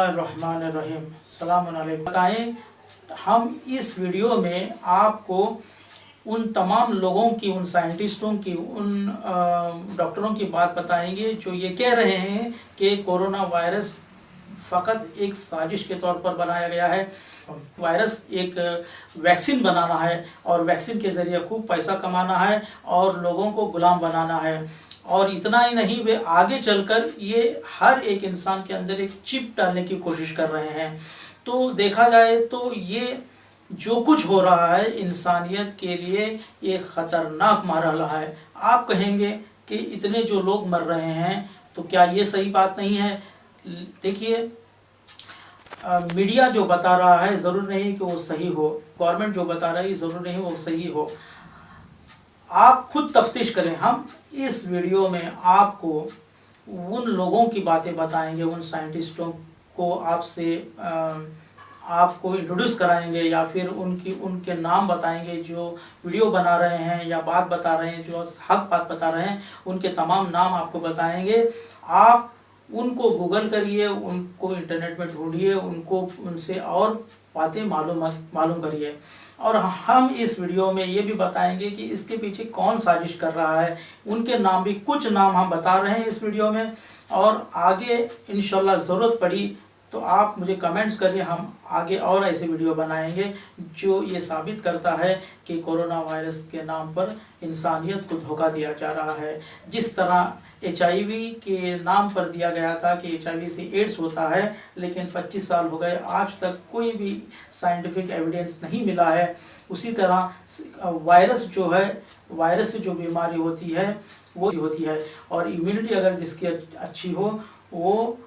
रहमानिर्रहीम। सलाम अलैकुम। बताएं, हम इस वीडियो में आपको उन तमाम लोगों की, उन साइंटिस्टों की, उन डॉक्टरों की बात बताएंगे जो ये कह रहे हैं कि कोरोना वायरस फ़कत एक साजिश के तौर पर बनाया गया है। वायरस एक वैक्सीन बनाना है और वैक्सीन के ज़रिए खूब पैसा कमाना है और लोगों को गुलाम बनाना है। और इतना ही नहीं, वे आगे चलकर ये हर एक इंसान के अंदर एक चिप डालने की कोशिश कर रहे हैं। तो देखा जाए तो ये जो कुछ हो रहा है इंसानियत के लिए ये ख़तरनाक मरहला है। आप कहेंगे कि इतने जो लोग मर रहे हैं तो क्या ये सही बात नहीं है? देखिए, मीडिया जो बता रहा है ज़रूर नहीं कि वो सही हो, गवर्नमेंट जो बता रही है ज़रूर नहीं वो सही हो। आप खुद तफ्तीश करें। हम इस वीडियो में आपको उन लोगों की बातें बताएंगे, उन साइंटिस्टों को आपको इंट्रोड्यूस कराएंगे या फिर उनके नाम बताएंगे जो वीडियो बना रहे हैं या बात बता रहे हैं, जो हक बात बता रहे हैं, उनके तमाम नाम आपको बताएंगे। आप उनको गूगल करिए, उनको इंटरनेट में ढूंढिए, उनसे और बातें मालूम करिए। और हम इस वीडियो में ये भी बताएंगे कि इसके पीछे कौन साजिश कर रहा है। उनके नाम भी, कुछ नाम हम बता रहे हैं इस वीडियो में, और आगे इंशाल्लाह ज़रूरत पड़ी तो आप मुझे कमेंट्स करिए, हम आगे और ऐसे वीडियो बनाएंगे जो ये साबित करता है कि कोरोना वायरस के नाम पर इंसानियत को धोखा दिया जा रहा है। जिस तरह HIV के नाम पर दिया गया था कि HIV से एड्स होता है, लेकिन 25 साल हो गए, आज तक कोई भी साइंटिफिक एविडेंस नहीं मिला है। उसी तरह वायरस जो है, वायरस से जो बीमारी होती है वो होती है, और इम्यूनिटी अगर जिसकी अच्छी हो वो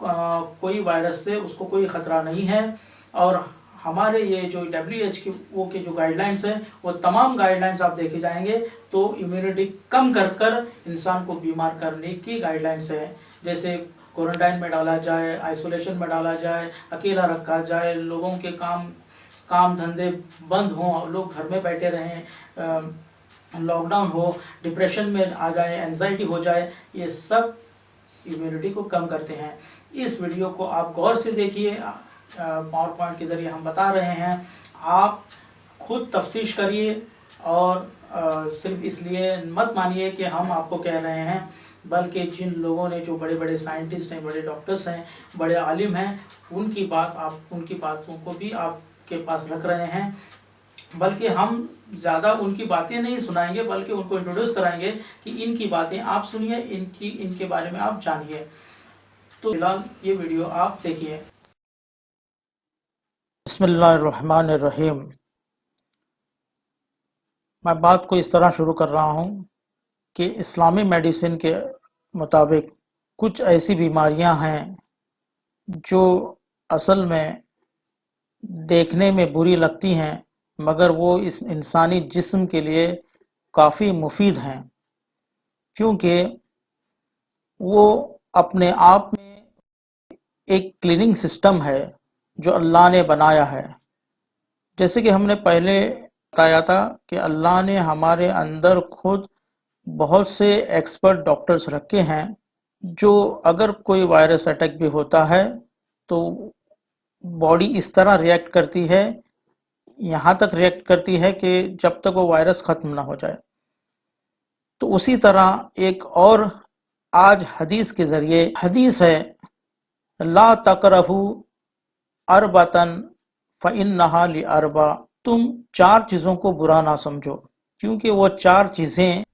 कोई वायरस से उसको कोई ख़तरा नहीं है। और हमारे ये जो WHO के जो गाइडलाइंस हैं वो तमाम गाइडलाइंस आप देखे जाएंगे तो इम्यूनिटी कम कर कर इंसान को बीमार करने की गाइडलाइंस है। जैसे क्वारंटाइन में डाला जाए, आइसोलेशन में डाला जाए, अकेला रखा जाए, लोगों के काम धंधे बंद हों, लोग घर में बैठे रहें, लॉकडाउन हो, डिप्रेशन में आ जाए, एंजाइटी हो जाए, ये सब इम्यूनिटी को कम करते हैं। इस वीडियो को आप गौर से देखिए, पावर पॉइंट के ज़रिए हम बता रहे हैं, आप खुद तफ्तीश करिए और सिर्फ इसलिए मत मानिए कि हम आपको कह रहे हैं, बल्कि जिन लोगों ने, जो बड़े बड़े साइंटिस्ट हैं, बड़े डॉक्टर्स हैं, बड़े आलिम हैं, उनकी बातों को भी आपके पास रख रहे हैं। बल्कि हम ज़्यादा उनकी बातें नहीं सुनाएंगे, बल्कि उनको इंट्रोड्यूस कराएंगे कि इनकी बातें आप सुनिए, इनके बारे में आप जानिए। तो फिलहाल ये वीडियो आप देखिए। बिस्मिल्लाहिर्रहमानिर्रहीम। मैं बात को इस तरह शुरू कर रहा हूँ कि इस्लामी मेडिसिन के मुताबिक कुछ ऐसी बीमारियां हैं जो असल में देखने में बुरी लगती हैं, मगर वो इस इंसानी जिस्म के लिए काफ़ी मुफीद हैं, क्योंकि वो अपने आप में एक क्लीनिंग सिस्टम है जो अल्लाह ने बनाया है। जैसे कि हमने पहले बताया था कि अल्लाह ने हमारे अंदर खुद बहुत से एक्सपर्ट डॉक्टर्स रखे हैं, जो अगर कोई वायरस अटैक भी होता है तो बॉडी इस तरह रिएक्ट करती है, यहाँ तक रिएक्ट करती है कि जब तक वो वायरस ख़त्म ना हो जाए। तो उसी तरह एक और आज हदीस के ज़रिए, हदीस है, ला तकरहू अरबतन फ़इन्नहा लिअरबा, तुम 4 चीज़ों को बुरा ना समझो, क्योंकि वो 4 चीज़ें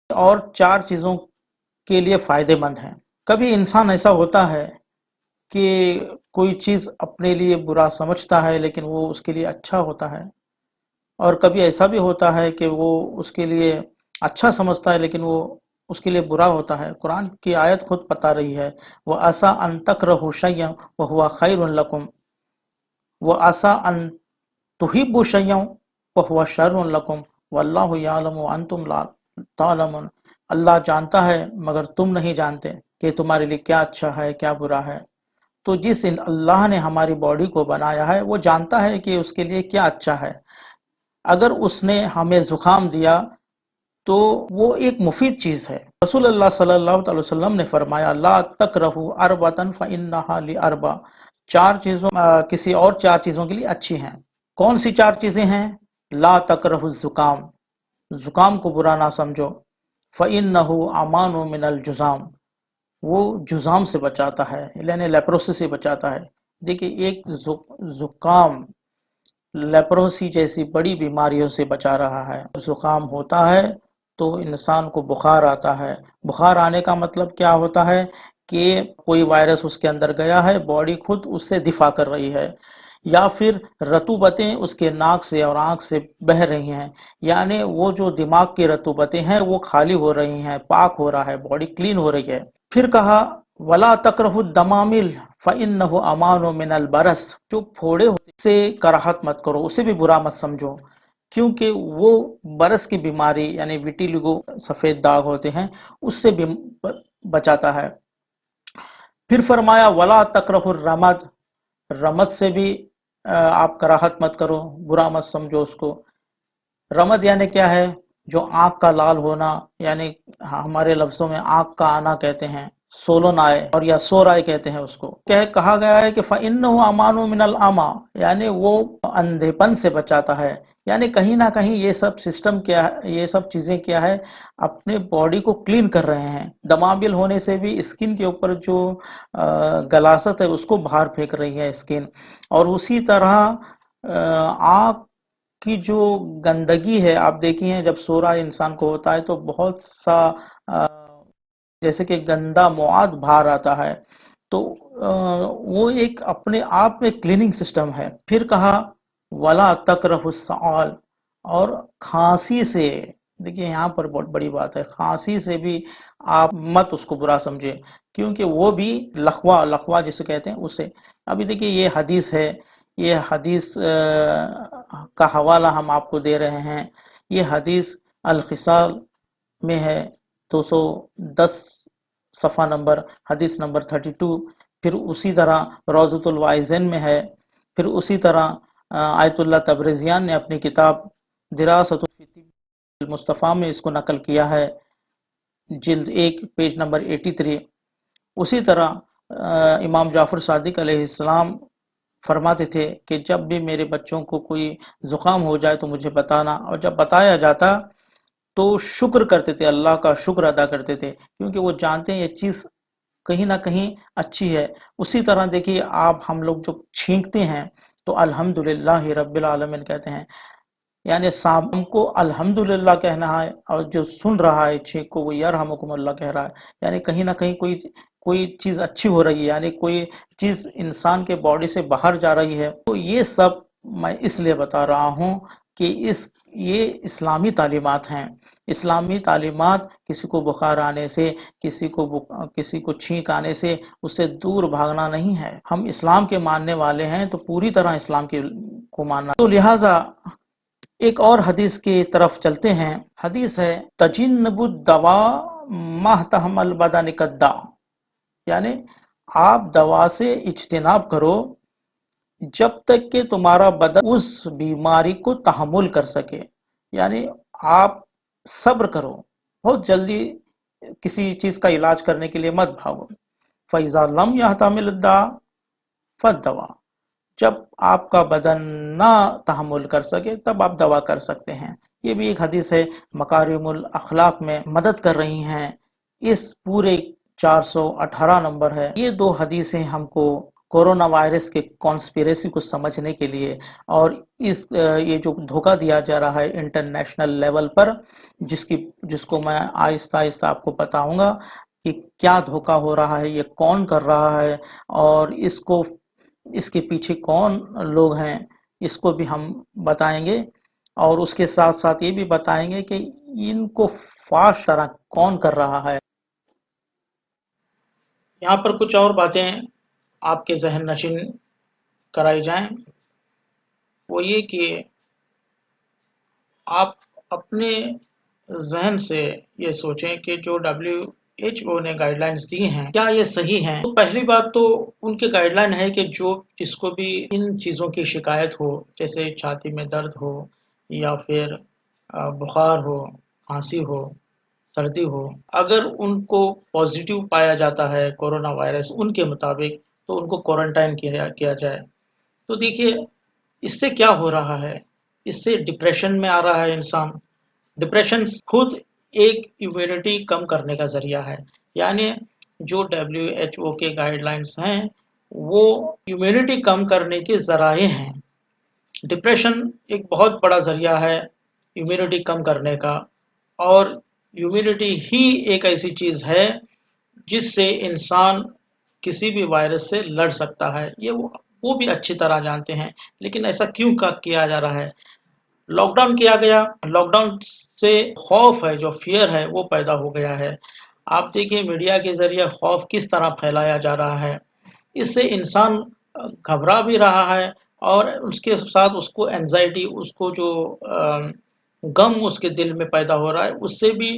और 4 चीज़ों के लिए फ़ायदेमंद हैं। कभी इंसान ऐसा होता है कि कोई चीज़ अपने लिए बुरा समझता है लेकिन वो उसके लिए अच्छा होता है, और कभी ऐसा भी होता है कि वो उसके लिए अच्छा समझता है लेकिन वो उसके लिए बुरा होता है। कुरान की आयत खुद बता रही है, व असा अन तकरहू शय्यन व हुवा खैरुन लकुम व असा अन तुहिब्बु शय्यन व हुवा शर्रुन लकुम वल्लाहु यअलमु व अंतुम ला तालमून। अल्लाह जानता है मगर तुम नहीं जानते कि तुम्हारे लिए क्या अच्छा है क्या बुरा है। तो जिस अल्लाह ने हमारी बॉडी को बनाया है वो जानता है कि उसके लिए क्या अच्छा है। अगर उसने हमें ज़ुकाम दिया तो वो एक मुफीद चीज़ है। रसूलुल्लाह सल्लल्लाहु अलैहि वसल्लम ने फरमाया, ला तकरहु अरबतन फ़इन्नहा लिअरबा, चार चीज़ों किसी और चार चीज़ों के लिए अच्छी हैं। कौन सी चार चीज़ें हैं? ला तकरहु ज़ुकाम, ज़ुकाम को बुरा ना समझो। फ़इन्नहु अमानु मिनल जुज़ाम, वो जुज़ाम से बचाता है, यानी लेप्रोसी से बचाता है। देखिए, एक ज़ुकाम लेप्रोसी जैसी बड़ी बीमारियों से बचा रहा है। जुकाम होता है तो इंसान को बुखार आता है। बुखार आने का मतलब क्या होता है कि कोई वायरस उसके अंदर गया है, बॉडी खुद उससे दिफा कर रही है, या फिर रतूबतें उसके नाक से और आंख से बह रही हैं, यानी वो जो दिमाग की रतूबतें हैं वो खाली हो रही हैं, पाक हो रहा है, बॉडी क्लीन हो रही है। फिर कहा, वला तकरहु दमामिल फ़इन्नहु अमानु मिनल बरस, जो फोड़े होते से कराहत मत करो, उसे भी बुरा मत समझो, क्योंकि वो बरस की बीमारी यानी विटिलिगो, सफेद दाग होते हैं, उससे भी बचाता है। फिर फरमाया, वला तकरहु रमद, रमद से भी आप कराहत मत करो, बुरा मत समझो उसको। रमद यानी क्या है? जो आंख का लाल होना, यानी हमारे लफ्जों में आंख का आना कहते हैं, सोलन आए और या सोर आए कहते हैं उसको। क्या कहा गया है कि फ़इन्नहु अमानु मिनल आमा, यानी वो अंधेपन से बचाता है। यानी कहीं ना कहीं ये सब सिस्टम क्या है, ये सब चीजें क्या है, अपने बॉडी को क्लीन कर रहे हैं। दमाबिल होने से भी स्किन के ऊपर जो गलासत है उसको बाहर फेंक रही है स्किन। और उसी तरह आँख की जो गंदगी है, आप देखिए जब सो रहा इंसान को होता है तो बहुत सा अ, जैसे कि गंदा मवाद बाहर आता है, तो वो एक अपने आप में क्लीनिंग सिस्टम है। फिर कहा, वला तकरहु सआल, और खांसी से, देखिए यहाँ पर बहुत बड़ी बात है, खांसी से भी आप मत उसको बुरा समझे, क्योंकि वो भी लखवा, लखवा जिसे कहते हैं उससे। अभी देखिए ये हदीस है, ये हदीस का हवाला हम आपको दे रहे हैं। ये हदीस अल खिसाल में है, 210 सफ़ा नंबर, हदीस नंबर 32। फिर उसी तरह रौज़तुल वाइज़ैन में है। फिर उसी तरह आयतुल्लाह तबरेज़ियान ने अपनी किताब दिरासतुल फितिह मुस्तफ़ा में इसको नकल किया है, जिल्द 1 पेज नंबर 83। उसी तरह इमाम जाफ़र सादिक अलैहिस्सलाम फरमाते थे कि जब भी मेरे बच्चों को कोई ज़ुकाम हो जाए तो मुझे बताना, और जब बताया जाता तो शुक्र करते थे, अल्लाह का शुक्र अदा करते थे, क्योंकि वो जानते हैं ये चीज़ कहीं ना कहीं अच्छी है। उसी तरह देखिए, आप हम लोग जो छींकते हैं तो अल्हम्दुलिल्लाह रब्बिल आलमीन कहते हैं, यानी शाम को अल्हम्दुलिल्लाह कहना है, और जो सुन रहा है छींक को वो यरहमुकुमुल्लाह कह रहा है। यानी कहीं ना कहीं कोई कोई चीज़ अच्छी हो रही है, यानी कोई चीज़ इंसान के बॉडी से बाहर जा रही है। तो ये सब मैं इसलिए बता रहा हूँ कि ये इस्लामी तालीमात हैं। इस्लामी तालीमात किसी को बुखार आने से, किसी को छींक आने से उससे दूर भागना नहीं है। हम इस्लाम के मानने वाले हैं तो पूरी तरह इस्लाम को मानना। तो लिहाजा एक और हदीस की तरफ चलते हैं। हदीस है, तजिन्नबुद दवा महतहमल बदनिकद्दा, यानी आप दवा से इज्तिनाब करो जब तक कि तुम्हारा बदन उस बीमारी को तहमुल कर सके। यानी आप सब्र करो, बहुत जल्दी किसी चीज का इलाज करने के लिए मत भागो। फैज़ा लम यहतमिल दा फद्दवा, जब आपका बदन ना तहमुल कर सके तब आप दवा कर सकते हैं। ये भी एक हदीस है, मकारिमुल अखलाक में मदद कर रही हैं। इस पूरे 418 नंबर है। ये दो हदीसें हमको कोरोना वायरस के कॉन्स्पिरेसी को समझने के लिए, और ये जो धोखा दिया जा रहा है इंटरनेशनल लेवल पर, जिसको मैं आहिस्ता आहिस्ता आपको बताऊंगा कि क्या धोखा हो रहा है, ये कौन कर रहा है, और इसके पीछे कौन लोग हैं, इसको भी हम बताएंगे। और उसके साथ साथ ये भी बताएंगे कि इनको फाश तरह कौन कर रहा है। यहाँ पर कुछ और बातें आपके जहन नशीन कराई जाएं, वो ये कि आप अपने जहन से ये सोचें कि जो WHO ने गाइडलाइंस दी हैं क्या ये सही हैं। तो पहली बात तो उनके गाइडलाइन है कि जो जिसको भी इन चीज़ों की शिकायत हो, जैसे छाती में दर्द हो या फिर बुखार हो खांसी हो, सर्दी हो, अगर उनको पॉजिटिव पाया जाता है कोरोना वायरस उनके मुताबिक, तो उनको क्वारंटाइन किया किया जाए। तो देखिए, इससे क्या हो रहा है, इससे डिप्रेशन में आ रहा है इंसान। डिप्रेशन खुद एक इम्यूनिटी कम करने का जरिया है। यानी जो WHO के गाइडलाइंस हैं, वो इम्यूनिटी कम करने के जराए हैं। डिप्रेशन एक बहुत बड़ा जरिया है इम्यूनिटी कम करने का, और इम्यूनिटी ही एक ऐसी चीज है जिससे इंसान किसी भी वायरस से लड़ सकता है। ये वो भी अच्छी तरह जानते हैं, लेकिन ऐसा क्यों किया जा रहा है? लॉकडाउन किया गया, लॉकडाउन से खौफ है, जो फियर है वो पैदा हो गया है। आप देखिए मीडिया के जरिए खौफ किस तरह फैलाया जा रहा है। इससे इंसान घबरा भी रहा है, और उसके साथ उसको एंजाइटी, उसको जो गम उसके दिल में पैदा हो रहा है, उससे भी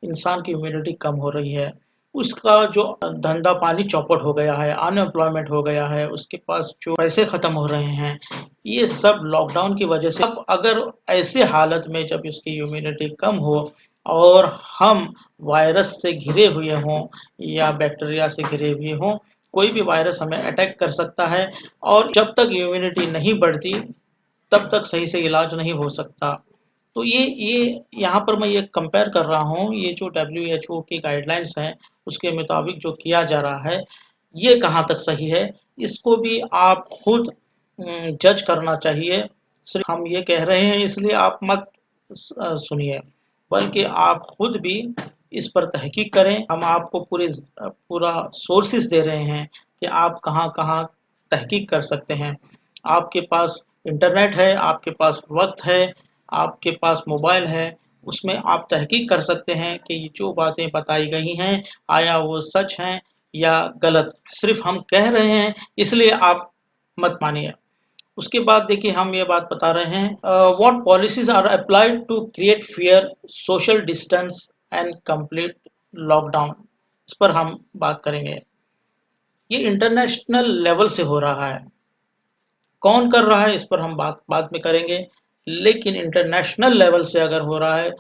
इंसान की इम्यूनिटी कम हो रही है। उसका जो धंधा पानी चौपट हो गया है, अनएम्प्लॉयमेंट हो गया है, उसके पास जो पैसे खत्म हो रहे हैं, ये सब लॉकडाउन की वजह से। अब अगर ऐसे हालत में जब इसकी इम्यूनिटी कम हो और हम वायरस से घिरे हुए हों या बैक्टीरिया से घिरे हुए हों, कोई भी वायरस हमें अटैक कर सकता है, और जब तक इम्यूनिटी नहीं बढ़ती तब तक सही से इलाज नहीं हो सकता। तो ये यहाँ पर मैं ये कंपेयर कर रहा हूँ, ये जो WHO की गाइडलाइंस हैं उसके मुताबिक जो किया जा रहा है, ये कहाँ तक सही है, इसको भी आप खुद जज करना चाहिए। सिर्फ हम ये कह रहे हैं इसलिए आप मत सुनिए, बल्कि आप खुद भी इस पर तहकीक करें। हम आपको पूरा सोर्सेस दे रहे हैं कि आप कहाँ कहाँ तहकीक कर सकते हैं। आपके पास इंटरनेट है, आपके पास वक्त है, आपके पास मोबाइल है, उसमें आप तहकीक कर सकते हैं कि ये जो बातें बताई गई हैं, आया वो सच हैं या गलत। सिर्फ हम कह रहे हैं इसलिए आप मत मानिए। उसके बाद देखिए हम ये बात बता रहे हैं, what policies are applied to create fear, social distance and complete lockdown. इस पर हम बात करेंगे। ये इंटरनेशनल लेवल से हो रहा है, कौन कर रहा है इस पर हम बात बाद में करेंगे, लेकिन इंटरनेशनल लेवल से अगर हो रहा है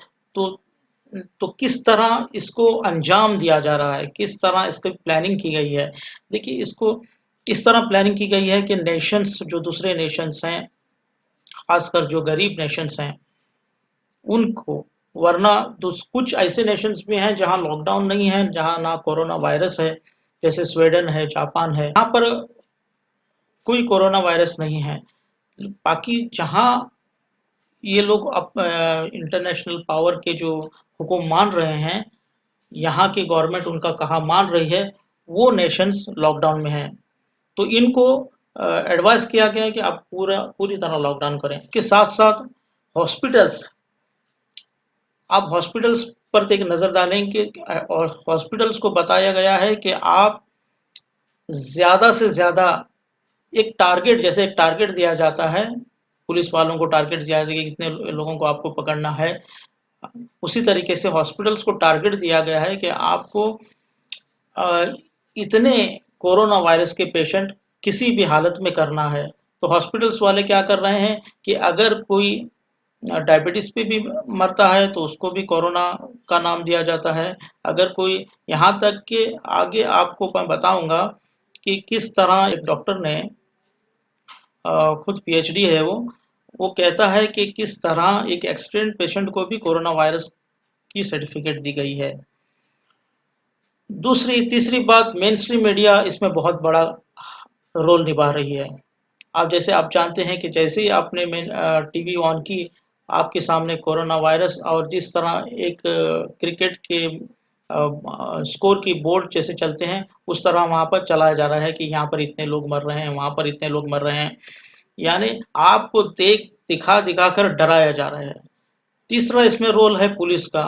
तो किस तरह इसको अंजाम दिया जा रहा है, किस तरह इसकी प्लानिंग की गई है। देखिए इसको इस तरह प्लानिंग की गई है कि नेशंस, जो दूसरे नेशंस हैं, खासकर जो गरीब नेशंस हैं उनको, वरना कुछ ऐसे नेशंस भी हैं जहां लॉकडाउन नहीं है, जहां ना कोरोना वायरस है, जैसे स्वीडन है, जापान है, यहाँ पर कोई कोरोना वायरस नहीं है। बाकी जहां ये लोग इंटरनेशनल पावर के जो हुक्म मान रहे हैं, यहाँ की गवर्नमेंट उनका कहा मान रही है, वो नेशंस लॉकडाउन में हैं। तो इनको एडवाइस किया गया है कि आप पूरी तरह लॉकडाउन करें। इसके साथ साथ हॉस्पिटल्स, आप हॉस्पिटल्स पर एक नज़र डालें कि और हॉस्पिटल्स को बताया गया है कि आप ज़्यादा से ज़्यादा एक टारगेट, जैसे एक टारगेट दिया जाता है, पुलिस वालों को टारगेट दिया जाता है कि कितने लोगों को आपको पकड़ना है, उसी तरीके से हॉस्पिटल्स को टारगेट दिया गया है कि आपको इतने कोरोना वायरस के पेशेंट किसी भी हालत में करना है। तो हॉस्पिटल्स वाले क्या कर रहे हैं कि अगर कोई डायबिटीज पे भी मरता है तो उसको भी कोरोना का नाम दिया जाता है। अगर कोई, यहाँ तक कि आगे आपको मैं बताऊंगा कि किस तरह एक डॉक्टर ने, खुद PhD है वो कहता है कि किस तरह एक एक्सीडेंट पेशेंट को भी कोरोना वायरस की सर्टिफिकेट दी गई है। तीसरी बात, मेन स्ट्रीम मीडिया इसमें बहुत बड़ा रोल निभा रही है। आप जैसे आप जानते हैं कि जैसे ही आपने टीवी ऑन की, आपके सामने कोरोना वायरस, और जिस तरह एक क्रिकेट के स्कोर की बोर्ड जैसे चलते हैं, उस तरह वहां पर चलाया जा रहा है कि यहाँ पर इतने लोग मर रहे हैं, वहां पर इतने लोग मर रहे हैं। यानी आपको दिखा दिखा कर डराया जा रहा है। तीसरा इसमें रोल है पुलिस का।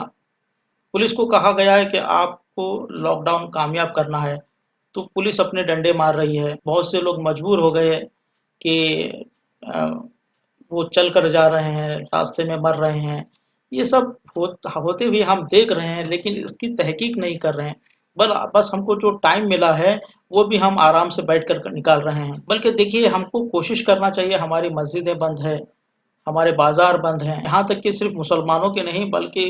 पुलिस को कहा गया है कि आपको लॉकडाउन कामयाब करना है, तो पुलिस अपने डंडे मार रही है। बहुत से लोग मजबूर हो गए कि अ, वो चल कर जा रहे हैं, रास्ते में मर रहे हैं। ये सब होते हुए हम देख रहे हैं, लेकिन इसकी तहकीक नहीं कर रहे हैं। बस हमको जो टाइम मिला है वो भी हम आराम से बैठ कर निकाल रहे हैं। बल्कि देखिए हमको कोशिश करना चाहिए, हमारी मस्जिदें बंद है, हमारे बाजार बंद हैं, यहाँ तक कि सिर्फ मुसलमानों के नहीं बल्कि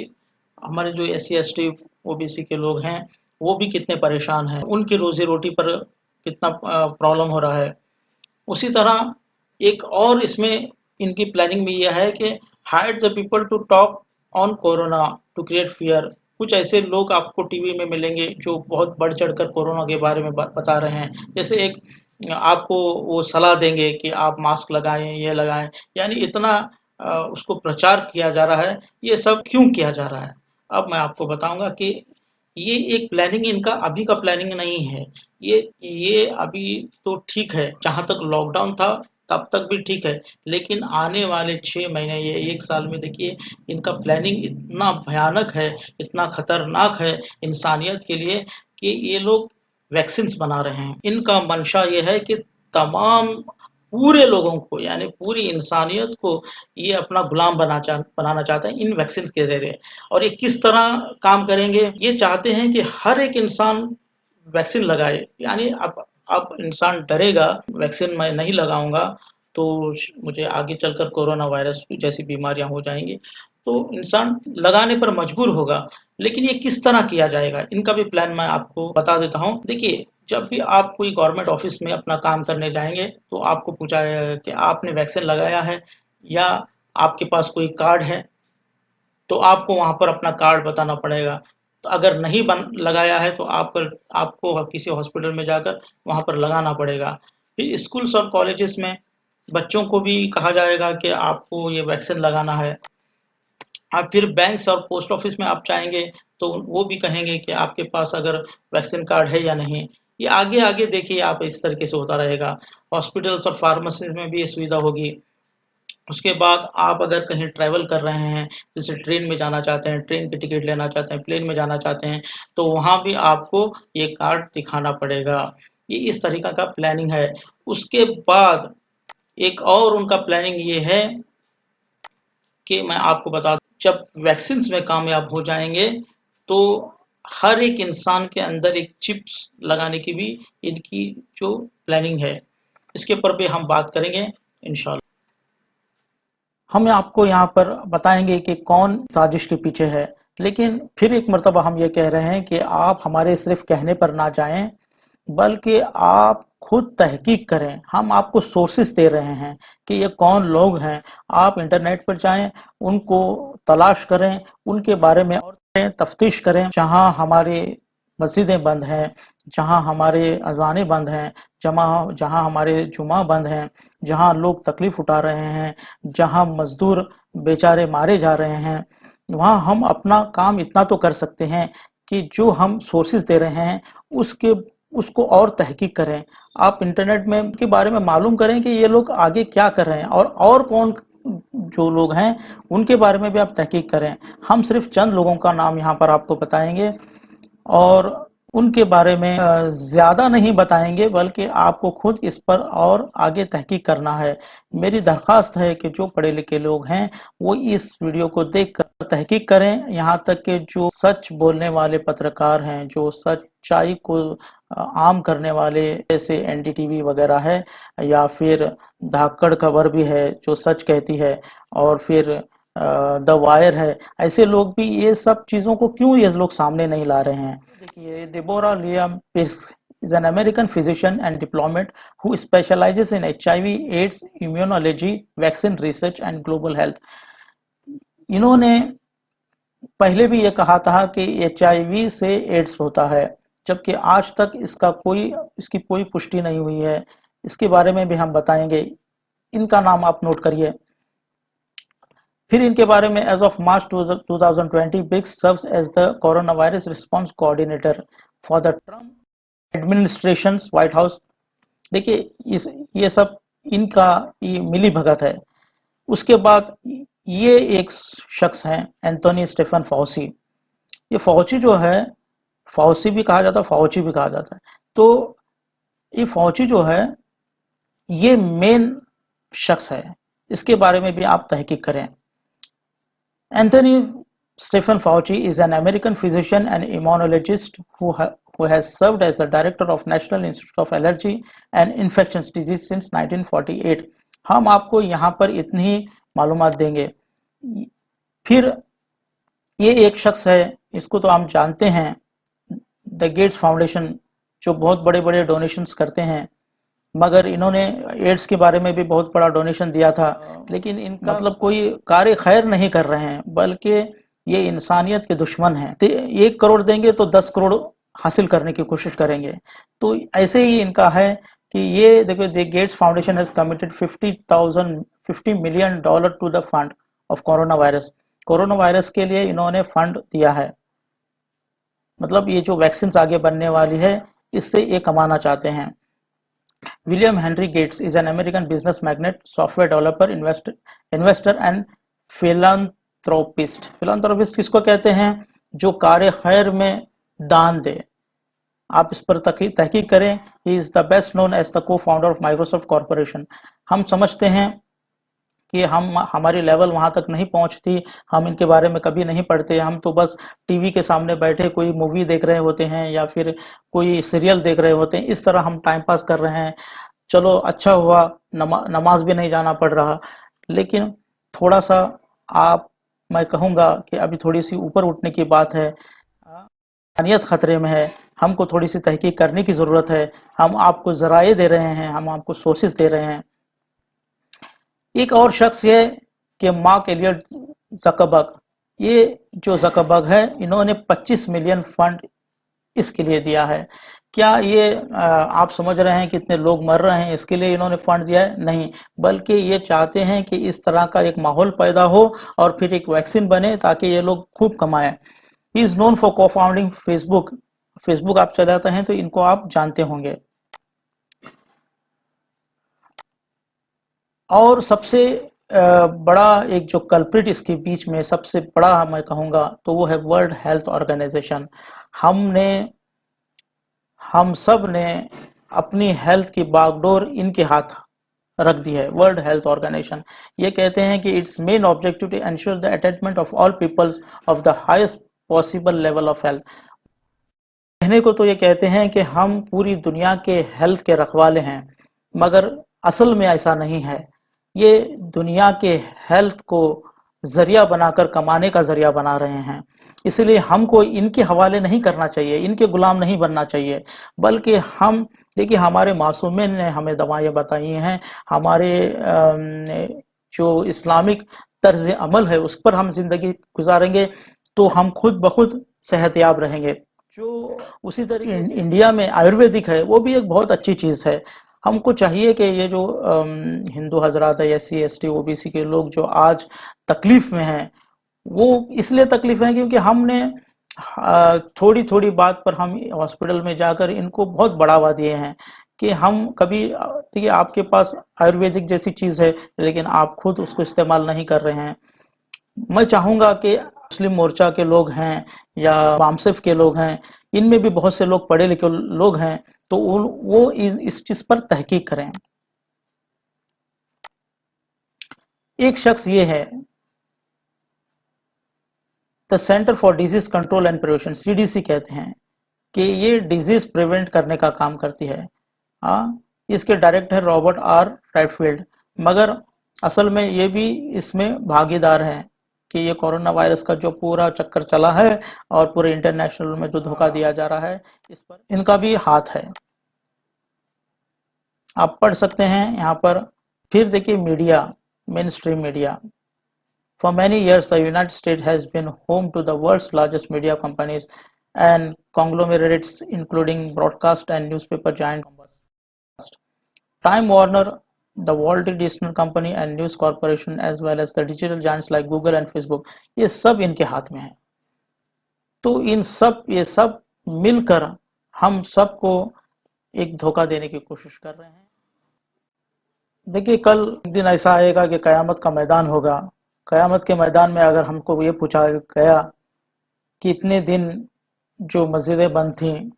हमारे जो SC ST OBC के लोग हैं वो भी कितने परेशान हैं, उनकी रोजी रोटी पर कितना प्रॉब्लम हो रहा है। उसी तरह एक और इसमें इनकी प्लानिंग में यह है कि hire the people to talk on corona to create fear. कुछ ऐसे लोग आपको टीवी में मिलेंगे जो बहुत बढ़ चढ़कर कोरोना के बारे में बता रहे हैं। जैसे एक आपको वो सलाह देंगे कि आप मास्क लगाएं, ये लगाएं, यानी इतना उसको प्रचार किया जा रहा है। ये सब क्यों किया जा रहा है? अब मैं आपको बताऊंगा कि ये एक प्लानिंग इनका अभी का प्लानिंग नहीं है। ये अभी तो ठीक है, जहाँ तक लॉकडाउन था तब तक भी ठीक है, लेकिन आने वाले 6 महीने या 1 साल में देखिए इनका प्लानिंग इतना भयानक है, इतना खतरनाक है इंसानियत के लिए कि ये लोग वैक्सीन्स बना रहे हैं। इनका मंशा ये है कि तमाम पूरे लोगों को यानी पूरी इंसानियत को ये अपना गुलाम बनाना चाहते हैं इन वैक्सीन के जरिए। और ये किस तरह काम करेंगे? ये चाहते हैं कि हर एक इंसान वैक्सीन लगाए। यानी अब इंसान डरेगा, वैक्सीन मैं नहीं लगाऊंगा तो मुझे आगे चलकर कोरोना वायरस जैसी बीमारियां हो जाएंगी, तो इंसान लगाने पर मजबूर होगा। लेकिन ये किस तरह किया जाएगा, इनका भी प्लान मैं आपको बता देता हूँ। देखिए, जब भी आप कोई गवर्नमेंट ऑफिस में अपना काम करने जाएंगे तो आपको पूछा जाएगा कि आपने वैक्सीन लगाया है या आपके पास कोई कार्ड है, तो आपको वहां पर अपना कार्ड बताना पड़ेगा। तो अगर नहीं लगाया है तो आपको किसी हॉस्पिटल में जाकर वहां पर लगाना पड़ेगा। फिर स्कूल्स और कॉलेजेस में बच्चों को भी कहा जाएगा कि आपको ये वैक्सीन लगाना है। आप फिर बैंक्स और पोस्ट ऑफिस में आप जाएंगे तो वो भी कहेंगे कि आपके पास अगर वैक्सीन कार्ड है या नहीं। ये आगे आगे देखिए आप इस तरीके से होता रहेगा। हॉस्पिटल्स और फार्मेसी में भी ये सुविधा होगी। उसके बाद आप अगर कहीं ट्रैवल कर रहे हैं, जैसे ट्रेन में जाना चाहते हैं, ट्रेन की टिकट लेना चाहते हैं, प्लेन में जाना चाहते हैं, तो वहाँ भी आपको ये कार्ड दिखाना पड़ेगा। ये इस तरीका का प्लानिंग है। उसके बाद एक और उनका प्लानिंग ये है कि मैं आपको बता दूं, जब वैक्सीन्स में कामयाब हो जाएंगे तो हर एक इंसान के अंदर एक चिप्स लगाने की भी इनकी जो प्लानिंग है, इसके ऊपर भी हम बात करेंगे इंशाल्लाह। हम आपको यहाँ पर बताएंगे कि कौन साजिश के पीछे है, लेकिन फिर एक मर्तबा हम ये कह रहे हैं कि आप हमारे सिर्फ कहने पर ना जाएं, बल्कि आप खुद तहकीक करें। हम आपको सोर्सेस दे रहे हैं कि ये कौन लोग हैं। आप इंटरनेट पर जाएं, उनको तलाश करें, उनके बारे में और तफ्तीश करें। जहां हमारे मस्जिदें बंद हैं, जहां हमारे अजानें बंद हैं, जहां हमारे जुमा बंद हैं, जहां लोग तकलीफ उठा रहे हैं, जहां मजदूर बेचारे मारे जा रहे हैं, वहां हम अपना काम इतना तो कर सकते हैं कि जो हम सोर्सेज दे रहे हैं उसको और तहकीक करें। आप इंटरनेट में के बारे में मालूम करें कि ये लोग आगे क्या कर रहे हैं, और कौन जो लोग हैं उनके बारे में भी आप तहकीक करें। हम सिर्फ चंद लोगों का नाम यहाँ पर आपको बताएंगे और उनके बारे में ज़्यादा नहीं बताएंगे, बल्कि आपको खुद इस पर और आगे तहकीक करना है। मेरी दरख्वास्त है कि जो पढ़े लिखे लोग हैं वो इस वीडियो को देखकर तहकीक करें। यहाँ तक कि जो सच बोलने वाले पत्रकार हैं, जो सच्चाई को आम करने वाले, जैसे NDTV वगैरह है, या फिर धाकड़ खबर भी है जो सच कहती है, और फिर द वायर है, ऐसे लोग भी ये सब चीज़ों को क्यों ये लोग सामने नहीं ला रहे हैं? देखिए, Deborah Leah Birx is an American physician and diplomat who specializes in HIV, AIDS, immunology, vaccine research and global health. इन्होंने पहले भी ये कहा था कि HIV से एड्स होता है, जबकि आज तक इसकी कोई पुष्टि नहीं हुई है। इसके बारे में भी हम बताएंगे। इनका नाम आप नोट करिए। फिर इनके बारे में as of March 2020 Birx serves as the corona virus response coordinator for the Trump administration White House. देखिए, ये सब इनका ये मिली भगत है। उसके बाद ये एक शख्स हैं एंथोनी स्टेफन फाउची। ये फाउची जो है, फाउची भी कहा जाता है, फाउची भी कहा जाता है। तो ये फाउची जो है ये मेन शख्स है, इसके बारे में भी आप तहकीक करें। Anthony Stephen Fauci is an American physician and immunologist who has served as the director of National Institute of Allergy and Infectious Disease since 1948. हम आपको यहाँ पर इतनी ही मालूमात देंगे। फिर ये एक शख्स है, इसको तो हम जानते हैं, द गेट्स फाउंडेशन, जो बहुत बड़े बड़े डोनेशंस करते हैं। मगर इन्होंने एड्स के बारे में भी बहुत बड़ा डोनेशन दिया था, लेकिन इनका मतलब कोई कार्य खैर नहीं कर रहे हैं, बल्कि ये इंसानियत के दुश्मन हैं। 1 करोड़ देंगे तो 10 करोड़ हासिल करने की कोशिश करेंगे। तो ऐसे ही इनका है कि ये देखो, the Gates Foundation has committed 50 million dollar to the fund of corona virus. Corona virus के लिए इन्होंने फंड दिया है, मतलब ये जो वैक्सीन आगे बनने वाली है, इससे ये कमाना चाहते हैं। William Henry Gates is an American business magnate, software developer, investor and philanthropist. Philanthropist किसको कहते हैं? जो कार्य खैर में दान दे। आप इस पर तहकीक करें। He is the best known as the co-founder of Microsoft Corporation. हम समझते हैं कि हमारी लेवल वहां तक नहीं पहुंचती, हम इनके बारे में कभी नहीं पढ़ते, हम तो बस टीवी के सामने बैठे कोई मूवी देख रहे होते हैं या फिर कोई सीरियल देख रहे होते हैं, इस तरह हम टाइम पास कर रहे हैं। चलो अच्छा हुआ, नमाज भी नहीं जाना पड़ रहा। लेकिन थोड़ा सा मैं कहूँगा कि अभी थोड़ी सी ऊपर उठने की बात है, इंसानियत खतरे में है, हमको थोड़ी सी तहकीक करने की ज़रूरत है। हम आपको ज़राए दे रहे हैं, हम आपको सोर्सेज दे रहे हैं। एक और शख्स ये कि मार्क एलियट ज़करबर्ग, ये जो ज़करबर्ग है, इन्होंने 25 मिलियन फंड इसके लिए दिया है। क्या ये आप समझ रहे हैं कि इतने लोग मर रहे हैं इसके लिए इन्होंने फंड दिया है? नहीं, बल्कि ये चाहते हैं कि इस तरह का एक माहौल पैदा हो और फिर एक वैक्सीन बने ताकि ये लोग खूब कमाएं। ही इज नोन फॉर को फाउंडिंग फेसबुक आप चलाते हैं तो इनको आप जानते होंगे। और सबसे बड़ा एक जो कल्प्रिट इसके बीच में सबसे बड़ा मैं कहूँगा तो वो है वर्ल्ड हेल्थ ऑर्गेनाइजेशन। हम सब ने अपनी हेल्थ की बागडोर इनके हाथ रख दी है। वर्ल्ड हेल्थ ऑर्गेनाइजेशन ये कहते हैं कि its main objective to ensure the attainment of all peoples of the highest possible level of health. कहने को तो ये कहते हैं कि हम पूरी दुनिया के हेल्थ के रखवाले हैं, मगर असल में ऐसा नहीं है। ये दुनिया के हेल्थ को जरिया बनाकर कमाने का जरिया बना रहे हैं। इसलिए हमको इनके हवाले नहीं करना चाहिए, इनके गुलाम नहीं बनना चाहिए, बल्कि हम देखिए, हमारे मासूमिन ने हमें दवाएं बताई हैं, हमारे जो इस्लामिक तर्ज अमल है उस पर हम जिंदगी गुजारेंगे तो हम खुद ब खुद सेहतयाब रहेंगे। जो उसी तरीके इंडिया में आयुर्वेदिक है वो भी एक बहुत अच्छी चीज़ है। हमको चाहिए कि ये जो हिंदू हजरात है, SC ST OBC के लोग जो आज तकलीफ में हैं, वो इसलिए तकलीफ है क्योंकि हमने थोड़ी थोड़ी बात पर हम हॉस्पिटल में जाकर इनको बहुत बढ़ावा दिए हैं कि हम कभी देखिए, आपके पास आयुर्वेदिक जैसी चीज़ है लेकिन आप खुद उसको इस्तेमाल नहीं कर रहे हैं। मैं चाहूँगा कि मुस्लिम मोर्चा के लोग हैं या वामसिफ के लोग हैं, इनमें भी बहुत से लोग पढ़े लिखे लोग हैं, तो वो इस चीज़ पर तहकीक करें। एक शख्स ये है, the centre for disease Control and prevention, CDC कहते हैं, कि ये डिजीज प्रिवेंट करने का काम करती है। इसके डायरेक्टर है रॉबर्ट R रेडफील्ड, मगर असल में ये भी इसमें भागीदार हैं कि ये कोरोना वायरस का जो पूरा चक्कर चला है और पूरे इंटरनेशनल में जो धोखा दिया जा रहा है, इस पर इनका भी हाथ है। आप पढ़ सकते हैं यहाँ पर। फिर देखिए media, main stream media. For many years, the United States has been home to the world's largest media companies and conglomerates, including broadcast and newspaper giants, Time Warner, the Walt Disney Company and News Corporation, as well as the digital giants like Google and Facebook, ये सब इनके हाथ में है। तो ये सब मिलकर हम सबको एक धोखा देने की कोशिश कर रहे हैं। देखिए, कल एक दिन ऐसा आएगा कि कयामत का मैदान होगा। कयामत के मैदान में अगर हमको ये पूछा गया कि इतने दिन जो मस्जिदें बंद थीं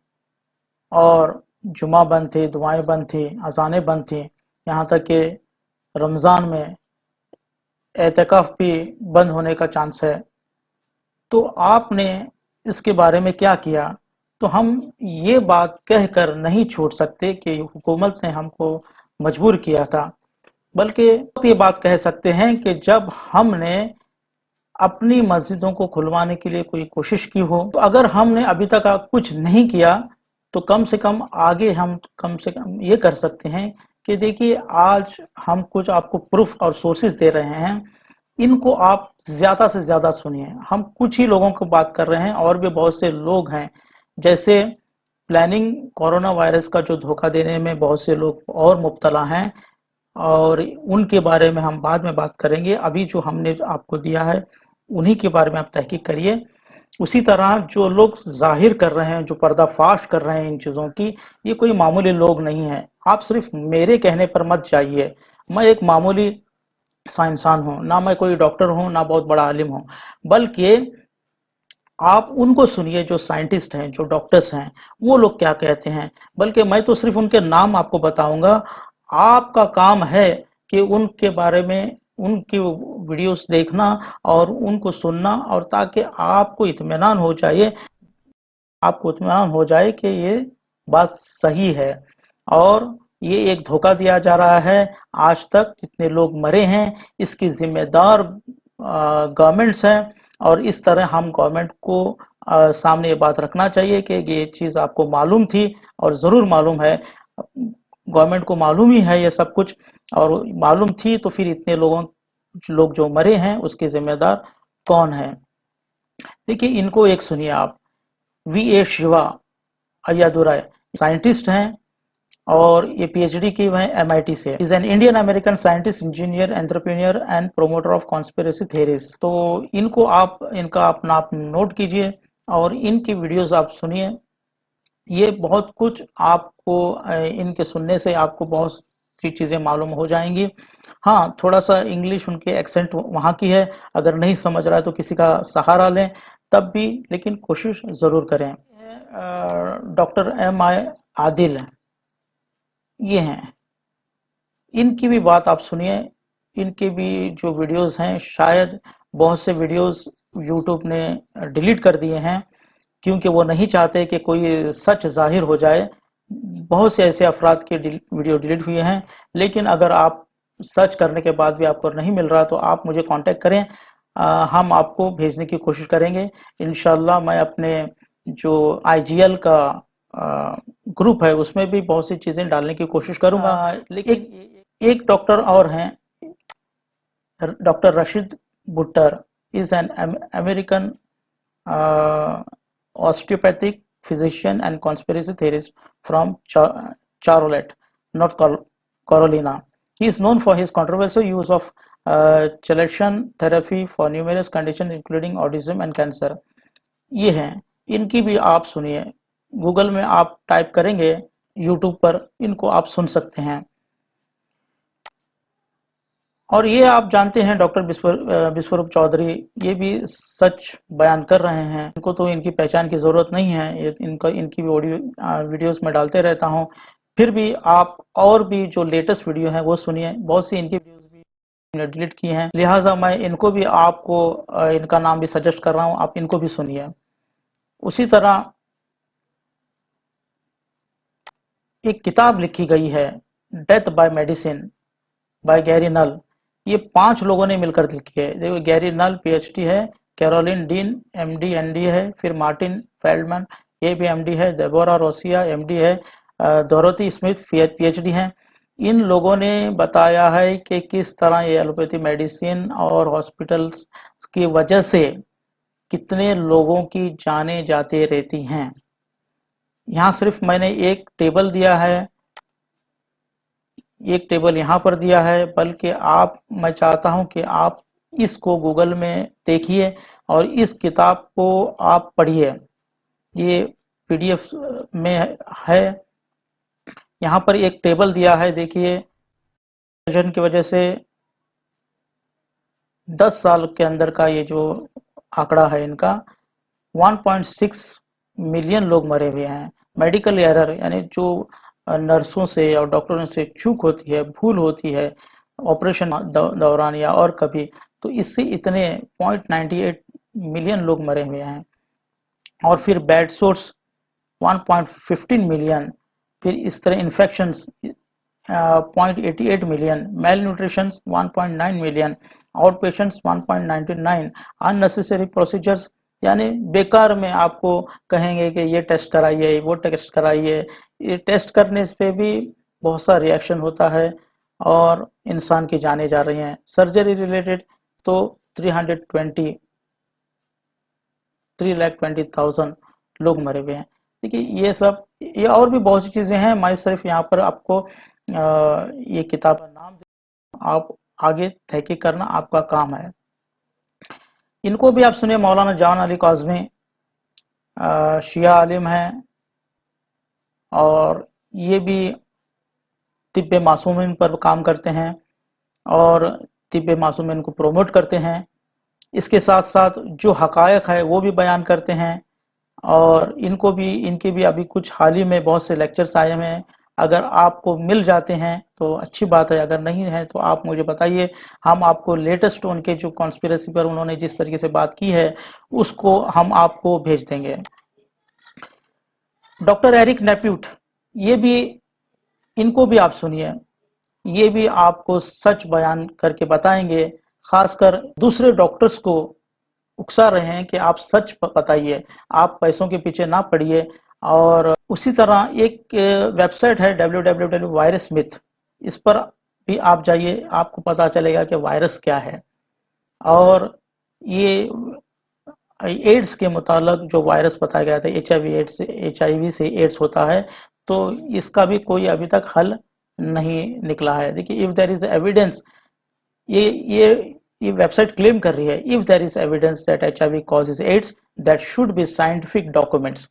और जुमा बंद थी, दुआएं बंद थी, अजानें बंद थी, यहाँ तक कि रमज़ान में एतकाफ़ भी बंद होने का चांस है, तो आपने इसके बारे में क्या किया? तो हम ये बात कहकर नहीं छोड़ सकते कि हुकूमत ने हमको मजबूर किया था, बल्कि ये बात कह सकते हैं कि जब हमने अपनी मस्जिदों को खुलवाने के लिए कोई कोशिश की हो। तो अगर हमने अभी तक कुछ नहीं किया तो कम से कम आगे हम कम से कम ये कर सकते हैं कि देखिए आज हम कुछ आपको प्रूफ और सोर्सेज दे रहे हैं, इनको आप ज़्यादा से ज़्यादा सुनिए। हम कुछ ही लोगों को बात कर रहे हैं और भी बहुत से लोग हैं, जैसे प्लानिंग कोरोना वायरस का जो धोखा देने में बहुत से लोग और मुब्तला हैं और उनके बारे में हम बाद में बात करेंगे। अभी जो हमने आपको दिया है उन्हीं के बारे में आप तहकीक करिए। उसी तरह जो लोग जाहिर कर रहे हैं, जो पर्दाफाश कर रहे हैं इन चीज़ों की, ये कोई मामूली लोग नहीं हैं। आप सिर्फ मेरे कहने पर मत जाइए। मैं एक मामूली सा इंसान हूँ, ना मैं कोई डॉक्टर हूँ ना बहुत बड़ा आलिम हूँ, बल्कि आप उनको सुनिए जो साइंटिस्ट हैं, जो डॉक्टर्स हैं, वो लोग क्या कहते हैं। बल्कि मैं तो सिर्फ उनके नाम आपको बताऊंगा। आपका काम है कि उनके बारे में उनकी वीडियोस देखना और उनको सुनना, और ताकि आपको इत्मीनान हो जाए कि ये बात सही है और ये एक धोखा दिया जा रहा है। आज तक जितने लोग मरे हैं इसकी जिम्मेदार गवर्नमेंट्स हैं, और इस तरह हम गवर्नमेंट को सामने ये बात रखना चाहिए कि ये चीज़ आपको मालूम थी और ज़रूर मालूम है। गवर्नमेंट को मालूम ही है ये सब कुछ, और मालूम थी तो फिर इतने लोग जो मरे हैं उसके जिम्मेदार कौन है। देखिए इनको एक सुनिए आप, V A Shiva Ayyadurai scientist हैं और ये पीएचडी की हैं एमआईटी से। Is an Indian American scientist, engineer, entrepreneur and promoter of conspiracy theories. तो इनका अपना आप नोट कीजिए और इनकी वीडियोस आप सुनिए। ये बहुत कुछ आपको इनके सुनने से आपको बहुत सी चीज़ें मालूम हो जाएंगी। हाँ, थोड़ा सा इंग्लिश उनके एक्सेंट वहाँ की है, अगर नहीं समझ रहा है तो किसी का सहारा लें तब भी, लेकिन कोशिश ज़रूर करें। डॉक्टर MI आदिल, ये हैं, इनकी भी बात आप सुनिए। इनके भी जो वीडियोस हैं, शायद बहुत से वीडियोस यूट्यूब ने डिलीट कर दिए हैं क्योंकि वो नहीं चाहते कि कोई सच जाहिर हो जाए। बहुत से ऐसे अफराद के वीडियो डिलीट हुए हैं, लेकिन अगर आप सर्च करने के बाद भी आपको नहीं मिल रहा तो आप मुझे कांटेक्ट करें, हम आपको भेजने की कोशिश करेंगे। इंशाल्लाह मैं अपने जो IGL का ग्रुप है उसमें भी बहुत सी चीज़ें डालने की कोशिश करूंगा। लेकिन एक डॉक्टर और हैं, doctor Rashid Buttar, is an American osteopathic physician and conspiracy theorist from Charlotte, North Carolina. He is known for his controversial use of chelation therapy for numerous conditions including autism and cancer. ये हैं, इनकी भी आप सुनिए। Google में आप type करेंगे, YouTube पर इनको आप सुन सकते हैं। और ये आप जानते हैं डॉक्टर विश्वरूप चौधरी, ये भी सच बयान कर रहे हैं। इनको तो इनकी पहचान की ज़रूरत नहीं है, ये इनकी भी वीडियोस में डालते रहता हूँ। फिर भी आप और भी जो लेटेस्ट वीडियो हैं वो सुनिए। बहुत सी इनकी वीडियोस भी मैंने डिलीट की हैं, लिहाजा मैं इनको भी आपको इनका नाम भी सजेस्ट कर रहा हूँ, आप इनको भी सुनिए। उसी तरह एक किताब लिखी गई है, death by medicine by Gary Null. ये 5 लोगों ने मिलकर लिखी है। देखो, गैरी नल PhD है, कैरोलिन डीन MD ND है, फिर मार्टिन फेल्डमैन ये भी MD है, डेबोरा रोसिया MD है, डोरोथी स्मिथ PhD हैं। इन लोगों ने बताया है कि किस तरह ये एलोपैथी मेडिसिन और हॉस्पिटल्स की वजह से कितने लोगों की जानें जाती रहती हैं। यहाँ सिर्फ मैंने एक टेबल दिया है, एक टेबल यहाँ पर दिया है, बल्कि मैं चाहता हूँ कि आप इसको गूगल में देखिए और इस किताब को आप पढ़िए। ये PDF में है। यहाँ पर एक टेबल दिया है, देखिए की वजह से 10 साल के अंदर का ये जो आंकड़ा है इनका, 1.6 मिलियन लोग मरे हुए हैं। मेडिकल एरर यानी जो नर्सों से और डॉक्टरों से चूक होती है, भूल होती है ऑपरेशन दौरान या और कभी, तो इससे इतने 0.98 मिलियन लोग मरे हुए हैं। और फिर बेड सोर्स 1.15 मिलियन, फिर इस तरह infections 0.88 million, mail nutrition 1.9 million, out patients 1.99, unnecessary procedures यानी बेकार में आपको कहेंगे कि ये टेस्ट कराइए, वो टेस्ट कराइए। ये टेस्ट करने पे भी बहुत सा रिएक्शन होता है और इंसान की जानें जा रही हैं। सर्जरी रिलेटेड तो 320,000 लोग मरे हुए हैं। देखिए ये सब, ये और भी बहुत सी चीज़ें हैं, मैं सिर्फ यहाँ पर आपको ये किताब का नाम, आप आगे तहकीक करना आपका काम है। इनको भी आप सुनिए, मौलाना जान अली काज़मी शिया आलिम हैं और ये भी तिब्बे मासूमिन पर काम करते हैं और तिब्बे मासूमिन को प्रमोट करते हैं। इसके साथ साथ जो हकायक है वो भी बयान करते हैं और इनके भी अभी कुछ हाल ही में बहुत से लेक्चर्स आए हैं। अगर आपको मिल जाते हैं तो अच्छी बात है, अगर नहीं है तो आप मुझे बताइए, हम आपको लेटेस्ट उनके जो कॉन्स्पिरेसी पर उन्होंने जिस तरीके से बात की है उसको हम आपको भेज देंगे। डॉक्टर एरिक नेप्यूट, ये भी, इनको भी आप सुनिए, ये भी आपको सच बयान करके बताएंगे, खासकर दूसरे डॉक्टर्स को उकसा रहे हैं कि आप सच बताइए, आप पैसों के पीछे ना पड़िए। और उसी तरह एक वेबसाइट है www.virusmyth, इस पर भी आप जाइए, आपको पता चलेगा कि वायरस क्या है और ये एड्स के मुतालिक जो वायरस बताया गया था, HIV से एड्स होता है, तो इसका भी कोई अभी तक हल नहीं निकला है। देखिए, इफ देयर इज एविडेंस, ये वेबसाइट क्लेम कर रही है, if there is evidence that HIV causes AIDS that should be scientific documents.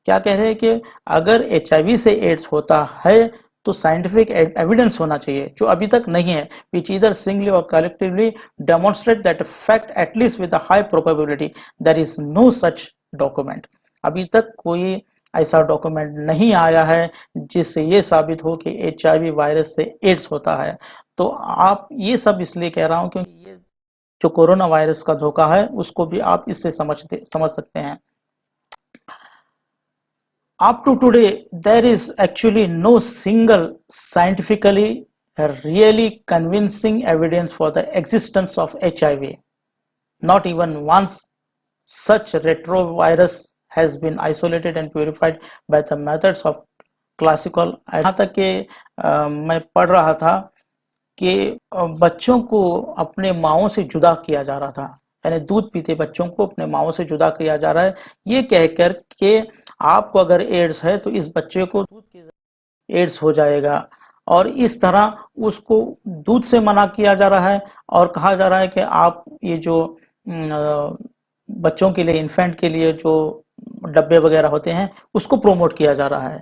क्या कह रहे हैं कि अगर HIV से एड्स होता है तो साइंटिफिक एविडेंस होना चाहिए, जो अभी तक नहीं है, which either singly or collectively demonstrate that fact at least with a high probability. There is no such document. अभी तक कोई ऐसा डॉक्यूमेंट नहीं आया है जिससे ये साबित हो कि HIV वायरस से एड्स होता है। तो आप, ये सब इसलिए कह रहा हूँ क्योंकि ये जो कोरोना वायरस का धोखा है उसको भी आप इससे समझ सकते हैं। Up to today, there is actually no single scientifically really convincing evidence for the existence of HIV. Not even once such retrovirus has been isolated and purified by the methods of classical। यहाँ तक कि मैं पढ़ रहा था कि बच्चों को अपने माओं से जुदा किया जा रहा था, यानी दूध पीते बच्चों को अपने माओं से जुदा किया जा रहा है, ये कहकर के आपको अगर एड्स है तो इस बच्चे को दूध के एड्स हो जाएगा, और इस तरह उसको दूध से मना किया जा रहा है और कहा जा रहा है कि आप ये जो बच्चों के लिए, इन्फेंट के लिए जो डब्बे वगैरह होते हैं उसको प्रोमोट किया जा रहा है।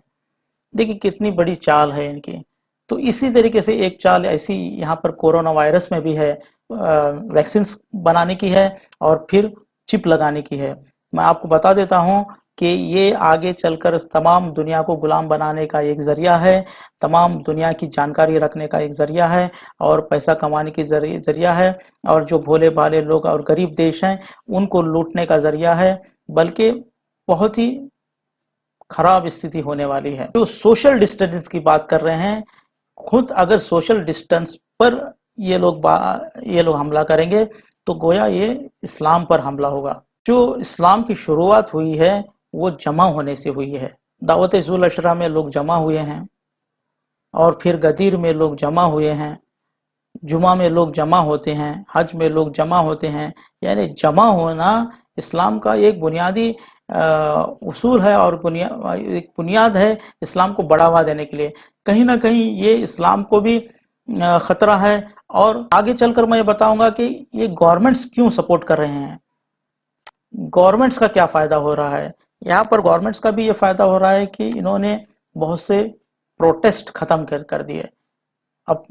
देखिए कितनी बड़ी चाल है इनकी। तो इसी तरीके से एक चाल ऐसी यहाँ पर कोरोना वायरस में भी है, वैक्सीन बनाने की है और फिर चिप लगाने की है। मैं आपको बता देता हूँ कि ये आगे चलकर तमाम दुनिया को गुलाम बनाने का एक जरिया है, तमाम दुनिया की जानकारी रखने का एक जरिया है और पैसा कमाने की जरिया है, और जो भोले भाले लोग और गरीब देश हैं उनको लूटने का जरिया है, बल्कि बहुत ही खराब स्थिति होने वाली है। जो सोशल डिस्टेंस की बात कर रहे हैं, खुद अगर सोशल डिस्टेंस पर ये लोग हमला करेंगे तो गोया ये इस्लाम पर हमला होगा। जो इस्लाम की शुरुआत हुई है वो जमा होने से हुई है। दावत जुल अशरा में लोग जमा हुए हैं और फिर गदीर में लोग जमा हुए हैं, जुमा में लोग जमा होते हैं, हज में लोग जमा होते हैं। यानी जमा होना इस्लाम का एक बुनियादी उसूल है और एक बुनियाद है इस्लाम को बढ़ावा देने के लिए। कहीं ना कहीं ये इस्लाम को भी खतरा है। और आगे चलकर मैं ये बताऊंगा कि ये गवर्नमेंट्स क्यों सपोर्ट कर रहे हैं, गवर्नमेंट्स का क्या फायदा हो रहा है। यहाँ पर गवर्नमेंट्स का भी ये फायदा हो रहा है कि इन्होंने बहुत से प्रोटेस्ट खत्म कर दिए। अब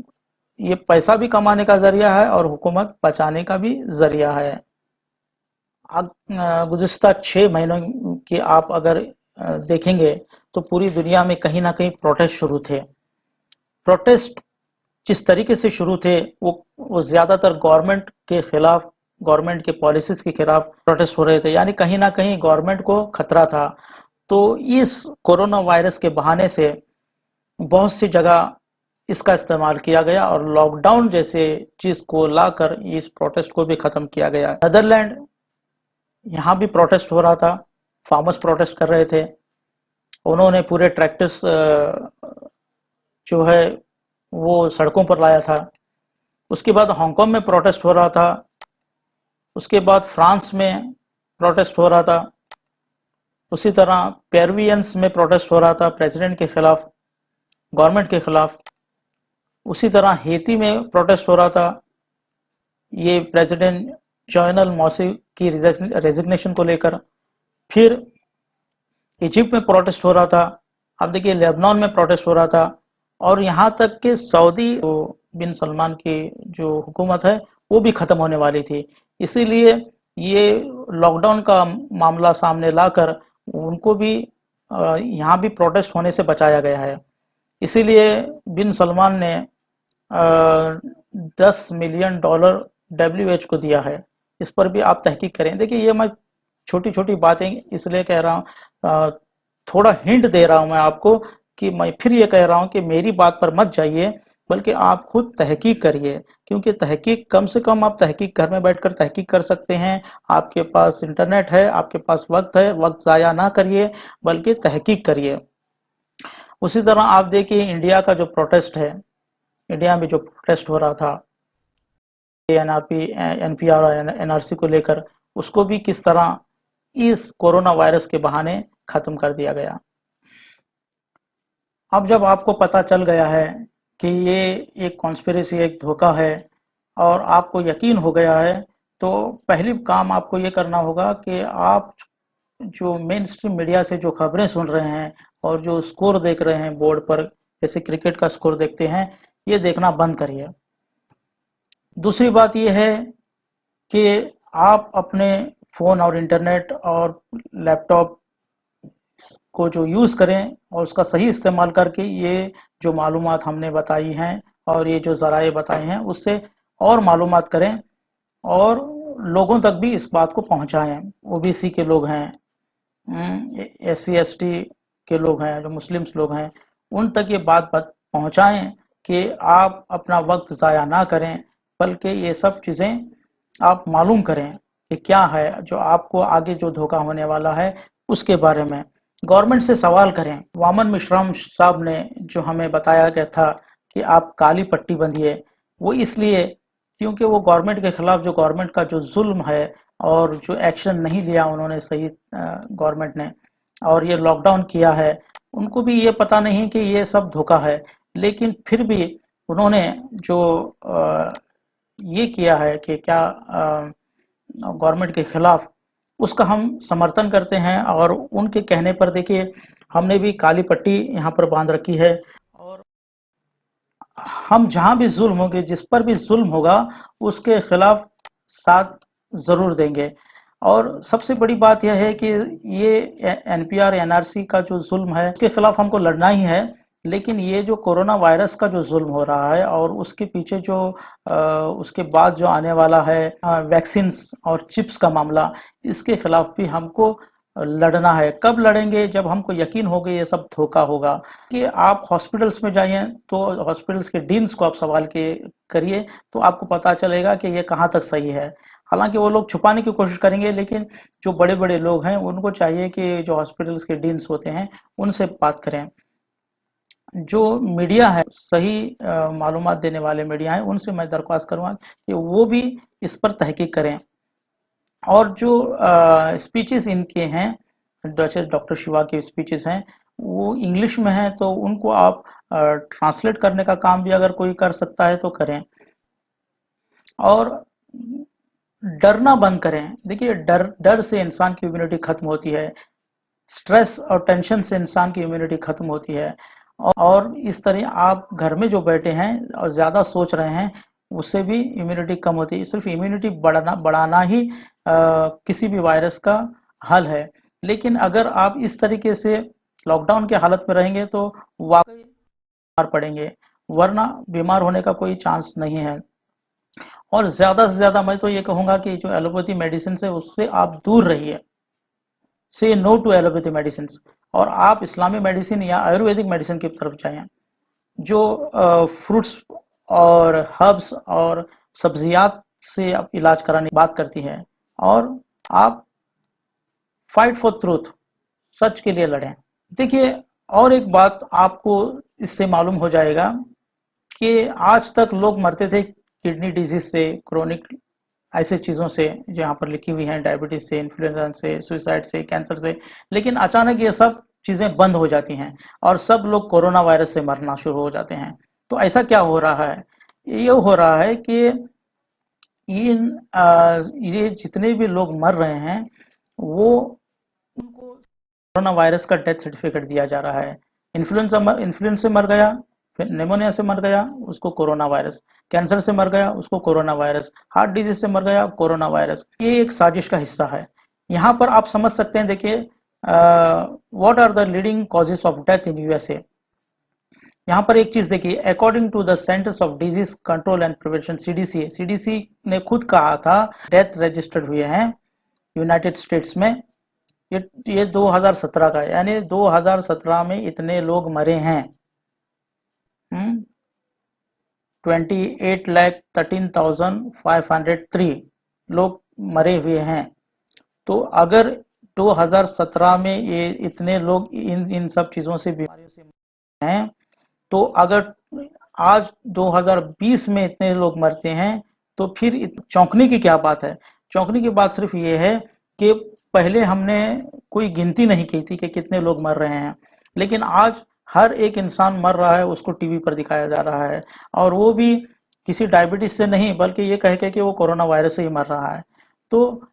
ये पैसा भी कमाने का जरिया है और हुकूमत बचाने का भी जरिया है। गुज़िश्ता 6 महीनों के आप अगर देखेंगे तो पूरी दुनिया में कहीं ना कहीं प्रोटेस्ट शुरू थे। प्रोटेस्ट जिस तरीके से शुरू थे वो ज़्यादातर गवर्नमेंट के खिलाफ, गवर्नमेंट के पॉलिसीज के खिलाफ प्रोटेस्ट हो रहे थे, यानी कहीं ना कहीं गवर्नमेंट को खतरा था। तो इस कोरोना वायरस के बहाने से बहुत सी जगह इसका इस्तेमाल किया गया और लॉकडाउन जैसे चीज को लाकर इस प्रोटेस्ट को भी खत्म किया गया। नेदरलैंड, यहाँ भी प्रोटेस्ट हो रहा था, फार्मर्स प्रोटेस्ट कर रहे थे, उन्होंने पूरे ट्रैक्टर्स जो है वो सड़कों पर लाया था। उसके बाद हांगकांग में प्रोटेस्ट हो रहा था, उसके बाद फ्रांस में प्रोटेस्ट हो रहा था, उसी तरह पेरुवियंस में प्रोटेस्ट हो रहा था प्रेसिडेंट के खिलाफ, गवर्नमेंट के खिलाफ। उसी तरह हेती में प्रोटेस्ट हो रहा था, ये प्रेसिडेंट जोवेनल मौसी की रेजिग्नेशन को लेकर। फिर इजिप्ट में प्रोटेस्ट हो रहा था, अब देखिए लेबनान में प्रोटेस्ट हो रहा था, और यहाँ तक कि सऊदी बिन सलमान की जो हुकूमत है वो भी ख़त्म होने वाली थी। इसीलिए ये लॉकडाउन का मामला सामने लाकर उनको भी यहाँ भी प्रोटेस्ट होने से बचाया गया है। इसीलिए बिन सलमान ने 10 मिलियन डॉलर WHO को दिया है। इस पर भी आप तहकीक करें। देखिए ये मैं छोटी छोटी बातें इसलिए कह रहा हूँ, थोड़ा हिंट दे रहा हूँ मैं आपको कि मैं फिर ये कह रहा हूँ कि मेरी बात पर मत जाइए, बल्कि आप खुद तहकीक करिए, क्योंकि तहकीक कम से कम आप तहकीक घर में बैठकर तहकीक कर सकते हैं। आपके पास इंटरनेट है, आपके पास वक्त है, वक्त ज़ाया ना करिए बल्कि तहकीक करिए। उसी तरह आप देखिए इंडिया का जो प्रोटेस्ट है, इंडिया में जो प्रोटेस्ट हो रहा था NPR और NRC को लेकर, उसको भी किस तरह इस कोरोना वायरस के बहाने खत्म कर दिया गया। अब जब आपको पता चल गया है कि ये एक कॉन्स्पिरेसी, एक धोखा है, और आपको यकीन हो गया है, तो पहली काम आपको ये करना होगा कि आप जो मेन स्ट्रीम मीडिया से जो खबरें सुन रहे हैं और जो स्कोर देख रहे हैं बोर्ड पर, जैसे क्रिकेट का स्कोर देखते हैं, ये देखना बंद करिए। दूसरी बात ये है कि आप अपने फ़ोन और इंटरनेट और लैपटॉप को जो यूज़ करें और उसका सही इस्तेमाल करके ये जो मालूमात हमने बताई हैं और ये जो ज़राए बताए हैं उससे और मालूमात करें और लोगों तक भी इस बात को पहुंचाएं। OBC के लोग हैं, SC ST के लोग हैं, जो मुस्लिम्स लोग हैं, उन तक ये बात पहुंचाएं कि आप अपना वक्त ज़ाया ना करें, बल्कि ये सब चीज़ें आप मालूम करें कि क्या है जो आपको आगे जो धोखा होने वाला है उसके बारे में। गवर्नमेंट से सवाल करें। वामन मिश्राम साहब ने जो हमें बताया गया था कि आप काली पट्टी बंधिए, वो इसलिए क्योंकि वो गवर्नमेंट के खिलाफ जो गवर्नमेंट का जो जुल्म है और जो एक्शन नहीं लिया उन्होंने सही गवर्नमेंट ने, और ये लॉकडाउन किया है, उनको भी ये पता नहीं कि ये सब धोखा है, लेकिन फिर भी उन्होंने जो ये किया है कि क्या गवर्नमेंट के खिलाफ, उसका हम समर्थन करते हैं। और उनके कहने पर देखिए हमने भी काली पट्टी यहाँ पर बांध रखी है, और हम जहाँ भी जुल्म होंगे, जिस पर भी जुल्म होगा, उसके खिलाफ साथ ज़रूर देंगे। और सबसे बड़ी बात यह है कि ये NPR NRC का जो जुल्म है उसके खिलाफ हमको लड़ना ही है, लेकिन ये जो कोरोना वायरस का जो जुल्म हो रहा है और उसके पीछे जो उसके बाद जो आने वाला है वैक्सीन्स और चिप्स का मामला, इसके खिलाफ भी हमको लड़ना है। कब लड़ेंगे? जब हमको यकीन हो गया ये सब धोखा होगा। कि आप हॉस्पिटल्स में जाइए तो हॉस्पिटल्स के डीन्स को आप सवाल करिए तो आपको पता चलेगा कि ये कहाँ तक सही है। हालांकि वो लोग छुपाने की कोशिश करेंगे, लेकिन जो बड़े बड़े लोग हैं उनको चाहिए कि जो हॉस्पिटल्स के डीन्स होते हैं उनसे बात करें। जो मीडिया है, सही मालूमात देने वाले मीडिया हैं, उनसे मैं दरख्वास्त करूँगा कि वो भी इस पर तहकीक करें। और जो स्पीचेस इनके हैं, जैसे डॉक्टर शिवा की स्पीचेस हैं, वो इंग्लिश में हैं, तो उनको आप ट्रांसलेट करने का काम भी अगर कोई कर सकता है तो करें। और डरना बंद करें। देखिए डर से इंसान की इम्यूनिटी खत्म होती है, स्ट्रेस और टेंशन से इंसान की इम्यूनिटी खत्म होती है। और इस तरह आप घर में जो बैठे हैं और ज़्यादा सोच रहे हैं, उससे भी इम्यूनिटी कम होती है। सिर्फ इम्यूनिटी बढ़ाना ही किसी भी वायरस का हल है। लेकिन अगर आप इस तरीके से लॉकडाउन के हालत में रहेंगे तो वाकई बीमार पड़ेंगे, वरना बीमार होने का कोई चांस नहीं है। और ज़्यादा से ज़्यादा मैं तो ये कहूँगा कि जो एलोपैथी मेडिसिन है उससे आप दूर रहिए। से नो टू एलोपैथी मेडिसिन, और आप इस्लामी मेडिसिन या आयुर्वेदिक मेडिसिन की तरफ जाएं। जो फ्रूट्स और हर्ब्स और सब्जियात से आप इलाज कराने की बात करती है, और आप फाइट फॉर ट्रूथ, सच के लिए लड़ें। देखिए, और एक बात आपको इससे मालूम हो जाएगा कि आज तक लोग मरते थे किडनी डिजीज से, क्रोनिक ऐसे चीज़ों से जहाँ पर लिखी हुई हैं, डायबिटीज से, इन्फ्लुएंजा से, सुसाइड से, कैंसर से, लेकिन अचानक ये सब चीज़ें बंद हो जाती हैं और सब लोग कोरोना वायरस से मरना शुरू हो जाते हैं। तो ऐसा क्या हो रहा है? ये हो रहा है कि ये जितने भी लोग मर रहे हैं, वो उनको कोरोना वायरस का डेथ सर्टिफिकेट दिया जा रहा है। इन्फ्लुएंजा से मर गया, फिर निमोनिया से मर गया, उसको कोरोना वायरस, कैंसर से मर गया, उसको कोरोना वायरस, हार्ट डिजीज से मर गया, कोरोना वायरस। ये एक साजिश का हिस्सा है। यहाँ पर आप समझ सकते हैं। देखिए, what are the leading causes of death in USA. यहाँ पर एक चीज देखिए, according to the Centers of Disease Control and Prevention, CDC ने खुद कहा था, डेथ रजिस्टर्ड हुए हैं यूनाइटेड स्टेट्स में। ये 2017 का है, यानी 2017 में इतने लोग मरे हैं। 28,13,503 लोग मरे हुए हैं। तो अगर 2017 में ये इतने लोग इन सब चीज़ों से, बीमारियों से हैं, तो अगर आज 2020 में इतने लोग मरते हैं, तो फिर चौंकने की क्या बात है? चौंकने की बात सिर्फ ये है कि पहले हमने कोई गिनती नहीं की थी कि कितने लोग मर रहे हैं, लेकिन आज हर एक इंसान मर रहा है, उसको टीवी पर दिखाया जा रहा है, और वो भी किसी डायबिटीज से नहीं, बल्कि ये कह के कि वो कोरोना वायरस से ही मर रहा है। तो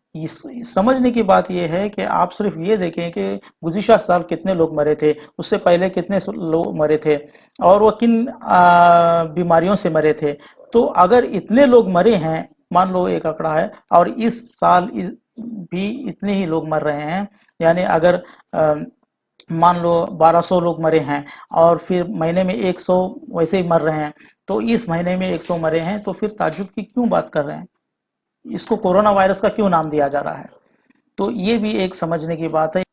समझने की बात यह है कि आप सिर्फ ये देखें कि गुज़िश्ता साल कितने लोग मरे थे, उससे पहले कितने लोग मरे थे, और वो किन बीमारियों से मरे थे। तो अगर इतने लोग मरे हैं, मान लो एक आंकड़ा है, और इस साल भी इतने ही लोग मर रहे हैं, यानी अगर मान लो 1200 लोग मरे हैं, और फिर महीने में 100 वैसे ही मर रहे हैं, तो इस महीने में 100 मरे हैं, तो फिर ताज्जुब की क्यों बात कर रहे हैं? इसको कोरोना वायरस का क्यों नाम दिया जा रहा है? तो ये भी एक समझने की बात है।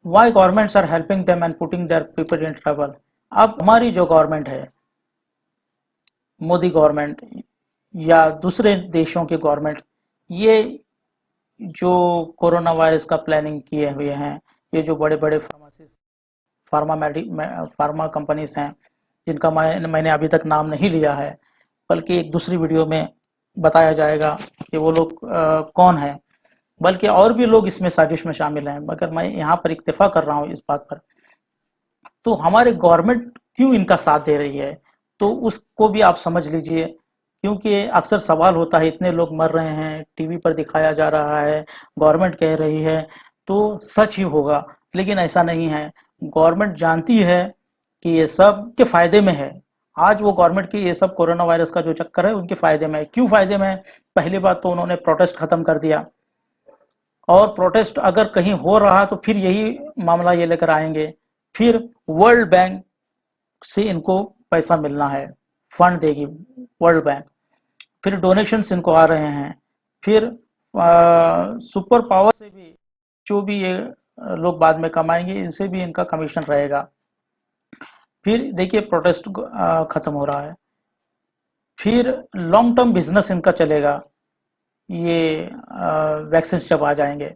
Why governments are helping them and putting their people in trouble. अब हमारी जो गवर्नमेंट है, मोदी गवर्नमेंट या दूसरे देशों की गवर्नमेंट, ये जो कोरोना वायरस का प्लानिंग किए हुए हैं, ये जो बड़े बड़े फार्मा कंपनीज हैं, जिनका मैंने अभी तक नाम नहीं लिया है, बल्कि एक दूसरी वीडियो में बताया जाएगा कि वो लोग कौन है, बल्कि और भी लोग इसमें साजिश में शामिल हैं, मगर मैं यहाँ पर इक्तफा कर रहा हूँ इस बात पर। तो हमारे गवर्नमेंट क्यों इनका साथ दे रही है, तो उसको भी आप समझ लीजिए। क्योंकि अक्सर सवाल होता है, इतने लोग मर रहे हैं, टीवी पर दिखाया जा रहा है, गवर्नमेंट कह रही है, तो सच ही होगा, लेकिन ऐसा नहीं है। गवर्नमेंट जानती है कि ये सब के फायदे में है। आज वो गवर्नमेंट की ये सब कोरोना वायरस का जो चक्कर है, उनके फायदे में है। क्यों फायदे में है? पहली बात तो उन्होंने प्रोटेस्ट खत्म कर दिया, और प्रोटेस्ट अगर कहीं हो रहा तो फिर यही मामला ये लेकर आएंगे, फिर वर्ल्ड बैंक से इनको पैसा मिलना है, फंड देगी वर्ल्ड बैंक, फिर डोनेशंस इनको आ रहे हैं, फिर सुपर पावर से भी जो भी ये लोग बाद में कमाएंगे, इनसे भी इनका कमीशन रहेगा। फिर देखिए, प्रोटेस्ट खत्म हो रहा है, फिर लॉन्ग टर्म बिजनेस इनका चलेगा, ये वैक्सीन जब आ जाएंगे,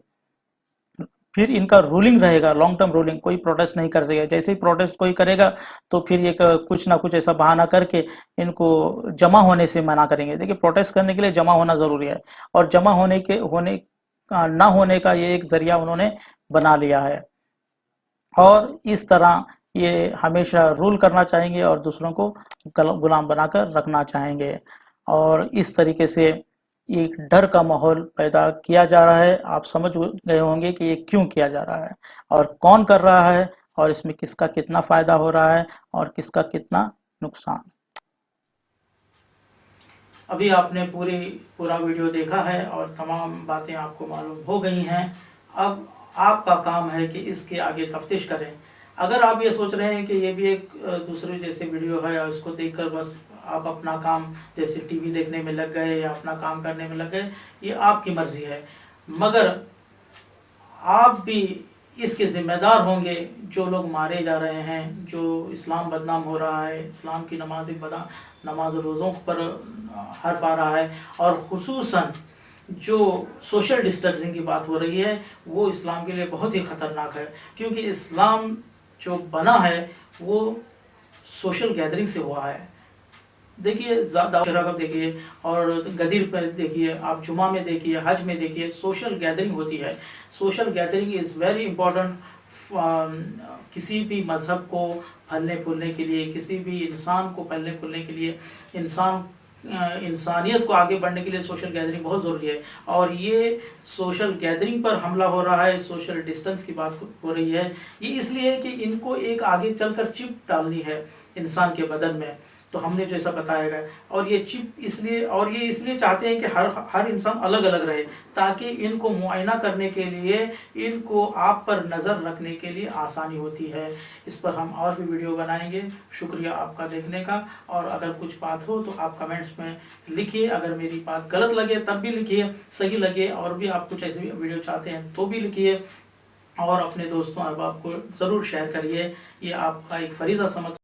फिर इनका रूलिंग रहेगा, लॉन्ग टर्म रूलिंग। कोई प्रोटेस्ट नहीं कर सकेगा, जैसे ही प्रोटेस्ट कोई करेगा तो फिर ये कुछ ना कुछ ऐसा बहाना करके इनको जमा होने से मना करेंगे। देखिए, प्रोटेस्ट करने के लिए जमा होना जरूरी है, और जमा ना होने का ये एक जरिया उन्होंने बना लिया है, और इस तरह ये हमेशा रूल करना चाहेंगे और दूसरों को गुलाम बनाकर रखना चाहेंगे, और इस तरीके से एक डर का माहौल पैदा किया जा रहा है। आप समझ गए होंगे कि ये क्यों किया जा रहा है, और कौन कर रहा है, और इसमें किसका कितना फायदा हो रहा है और किसका कितना नुकसान। अभी आपने पूरा वीडियो देखा है और तमाम बातें आपको मालूम हो गई हैं। अब आपका काम है कि इसके आगे तफ्तीश करें। अगर आप ये सोच रहे हैं कि ये भी एक दूसरे जैसे वीडियो है और इसको देखकर बस आप अपना काम जैसे टीवी देखने में लग गए या अपना काम करने में लग गए, ये आपकी मर्जी है, मगर आप भी इसके ज़िम्मेदार होंगे जो लोग मारे जा रहे हैं, जो इस्लाम बदनाम हो रहा है, इस्लाम की नमाज रोज़ों पर हर्फ आ रहा है, और ख़ुसूसन जो सोशल डिस्टेंसिंग की बात हो रही है वो इस्लाम के लिए बहुत ही ख़तरनाक है, क्योंकि इस्लाम जो बना है वो सोशल गैदरिंग से हुआ है। देखिए ज़्यादा शराब देखिए, और गदीर पर देखिए, आप जुमा में देखिए, हज में देखिए, सोशल गैदरिंग होती है। Social gathering is very important किसी भी मज़हब को फलने फूलने के लिए, किसी भी इंसान को फलने फूलने के लिए, इंसानियत को आगे बढ़ने के लिए सोशल गैदरिंग बहुत ज़रूरी है। और ये सोशल गैदरिंग पर हमला हो रहा है, सोशल डिस्टेंस की बात हो रही है, ये इसलिए कि इनको एक आगे चलकर चिप डालनी है इंसान के बदन में। तो हमने जो ऐसा बताया है, और ये चिप इसलिए चाहते हैं कि हर इंसान अलग अलग रहे, ताकि इनको मुआयना करने के लिए, इनको आप पर नज़र रखने के लिए आसानी होती है। इस पर हम और भी वीडियो बनाएंगे। शुक्रिया आपका देखने का, और अगर कुछ बात हो तो आप कमेंट्स में लिखिए। अगर मेरी बात गलत लगे तब भी लिखिए, सही लगे और भी आप कुछ ऐसे वीडियो चाहते हैं तो भी लिखिए, और अपने दोस्तों अहबाब को ज़रूर शेयर करिए। ये आपका एक फरीज़ा समझ